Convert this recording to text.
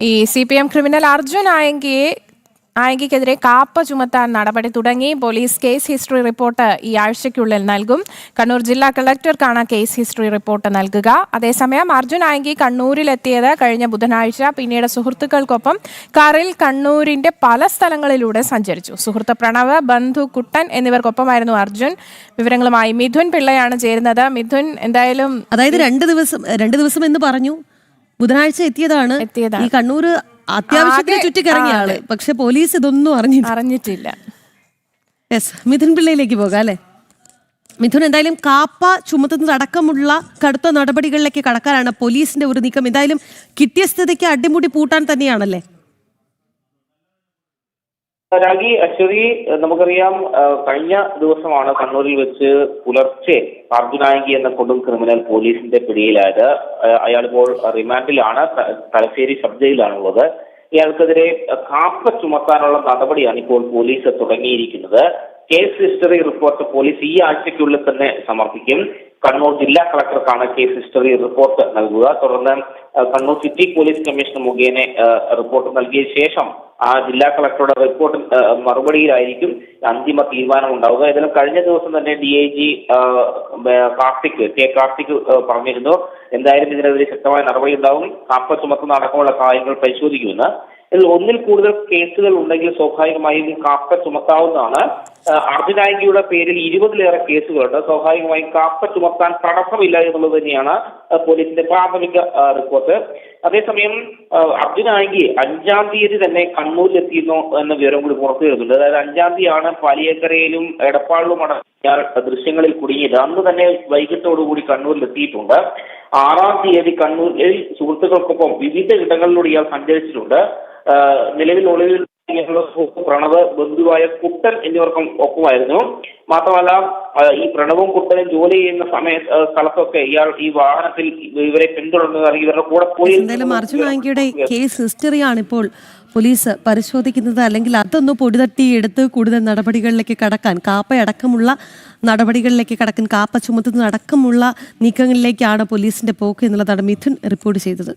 ഈ CPM criminal Arjun ആയങ്കിക്കെതിരെ KAAPA ചുമത്താൻ നടപടി തുടങ്ങി. പോലീസ് കേസ് ഹിസ്റ്ററി റിപ്പോർട്ട് ഈ ആഴ്ചയ്ക്കുള്ളിൽ നൽകും. കണ്ണൂർ ജില്ലാ കളക്ടർക്കാണ് കേസ് ഹിസ്റ്ററി റിപ്പോർട്ട് നൽകുക. അതേസമയം അർജുൻ ആയങ്കി കണ്ണൂരിലെത്തിയത് കഴിഞ്ഞ ബുധനാഴ്ച. പിന്നീട് സുഹൃത്തുക്കൾക്കൊപ്പം കാറിൽ കണ്ണൂരിന്റെ പല സ്ഥലങ്ങളിലൂടെ സഞ്ചരിച്ചു. സുഹൃത്ത് പ്രണവ്, ബന്ധു കുട്ടൻ എന്നിവർക്കൊപ്പമായിരുന്നു അർജുൻ. വിവരങ്ങളുമായി മിഥുൻ പിള്ളയാണ് ചേരുന്നത്. മിഥുൻ, എന്തായാലും അതായത് രണ്ട് ദിവസം എന്ന് പറഞ്ഞു, ബുധനാഴ്ച എത്തിയതാണ്. ഈ കണ്ണൂർ അത്യാവശ്യത്തിന് ചുറ്റിക്കിറങ്ങിയ ആള്, പക്ഷെ പോലീസ് ഇതൊന്നും അറിഞ്ഞിട്ടില്ല. മിഥുൻ പിള്ളയിലേക്ക് പോകാം അല്ലെ? മിഥുൻ, എന്തായാലും കാപ്പ ചുമത്തുന്നതടക്കമുള്ള കടുത്ത നടപടികളിലേക്ക് കടക്കാനാണ് പോലീസിന്റെ ഒരു നീക്കം. എന്തായാലും കിട്ടിയ സ്ഥിതിക്ക് അടിമുടി പൂട്ടാൻ തന്നെയാണല്ലേ? രാഗി, അശ്വതി, നമുക്കറിയാം കഴിഞ്ഞ ദിവസമാണ് കണ്ണൂരിൽ വെച്ച് പുലർച്ചെ അർജുൻ ആയങ്കി എന്ന കൊടും ക്രിമിനൽ പോലീസിന്റെ പിടിയിലായത്. അയാളിപ്പോൾ റിമാൻഡിലാണ്, തലശ്ശേരി സബ് ജയിലിലാണുള്ളത്. ഇയാൾക്കെതിരെ കാപ്പ ചുമത്താനുള്ള നടപടിയാണ് ഇപ്പോൾ പോലീസ് തുടങ്ങിയിരിക്കുന്നത്. കേസ് ഹിസ്റ്ററി റിപ്പോർട്ട് പോലീസ് ഈ ആഴ്ചയ്ക്കുള്ളിൽ തന്നെ സമർപ്പിക്കും. കണ്ണൂർ ജില്ലാ കളക്ടർക്കാണ് കേസ് ഹിസ്റ്ററി റിപ്പോർട്ട് നൽകുക. തുടർന്ന് കണ്ണൂർ സിറ്റി പോലീസ് കമ്മീഷണർ മുഖേന റിപ്പോർട്ട് നൽകിയ ശേഷം ആ ജില്ലാ കളക്ടറുടെ റിപ്പോർട്ട് മറുപടിയിലായിരിക്കും അന്തിമ തീരുമാനം ഉണ്ടാവുക. ഏതായാലും കഴിഞ്ഞ ദിവസം തന്നെ DIG കാർത്തിക് പറഞ്ഞിരുന്നു, എന്തായാലും ഇതിനെതിരെ ശക്തമായ നടപടി ഉണ്ടാവും, കാപ്പ ചുമത്തുന്ന അടക്കമുള്ള കാര്യങ്ങൾ പരിശോധിക്കുമെന്ന്. ഇതിൽ ഒന്നിൽ കൂടുതൽ കേസുകൾ ഉണ്ടെങ്കിൽ സ്വാഭാവികമായും കാപ്പ ചുമത്താവുന്നതാണ്. അർജുൻ ആയങ്കിയുടെ പേരിൽ 20-ലേറെ കേസുകളുണ്ട്. സ്വാഭാവികമായും കാപ്പ ചുമത്താൻ തടസ്സമില്ല എന്നുള്ളത് തന്നെയാണ് പോലീസിന്റെ പ്രാഥമിക റിപ്പോർട്ട്. അതേസമയം അർജുൻ ആയങ്കി 5-ാം തീയതി തന്നെ കണ്ണൂരിലെത്തിയിരുന്നു എന്ന വിവരം കൂടി പുറത്തു വരുന്നുണ്ട്. അതായത് 5-ാം തീയതിയാണ് പാലിയേക്കരയിലും എടപ്പാളിലും അടക്കം ദൃശ്യങ്ങളിൽ കുടുങ്ങിയത്. അന്ന് തന്നെ വൈകിട്ടോടുകൂടി കണ്ണൂരിലെത്തിയിട്ടുണ്ട്. 6-ാം തീയതി കണ്ണൂരിൽ സുഹൃത്തുക്കൾക്കൊപ്പം വിവിധ ഇടങ്ങളിലൂടെ ഇയാൾ സഞ്ചരിച്ചിട്ടുണ്ട്. നിലവിൽ ഒളിവിൽ പ്രണവ്, ബന്ധുവായ കുട്ടൻ എന്നിവർക്കും ഒപ്പമായിരുന്നു. മാത്രമല്ല, ഈ പ്രണവും കുട്ടനും ജോലി ചെയ്യുന്ന സ്ഥലത്തൊക്കെ ഇയാൾ ഈ വാഹനത്തിൽ ഇവരെ പിന്തുടർന്ന് ഇവരുടെ കൂടെ പോയി. എന്തായാലും അർജുൻ ആയങ്കിയുടെ കേസ് ഹിസ്റ്ററിയാണ് ഇപ്പോൾ പോലീസ് പരിശോധിക്കുന്നത്. അല്ലെങ്കിൽ അതൊന്ന് പൊടിതട്ടിയെടുത്ത് കൂടുതൽ നടപടികളിലേക്ക് കടക്കാൻ, കാപ്പയടക്കമുള്ള നടപടികളിലേക്ക് കടക്കാൻ, കാപ്പ ചുമത്തുന്നതടക്കമുള്ള നീക്കങ്ങളിലേക്കാണ് പോലീസിന്റെ പോക്ക് എന്നുള്ളതാണ് മിഥുൻ റിപ്പോർട്ട് ചെയ്തത്.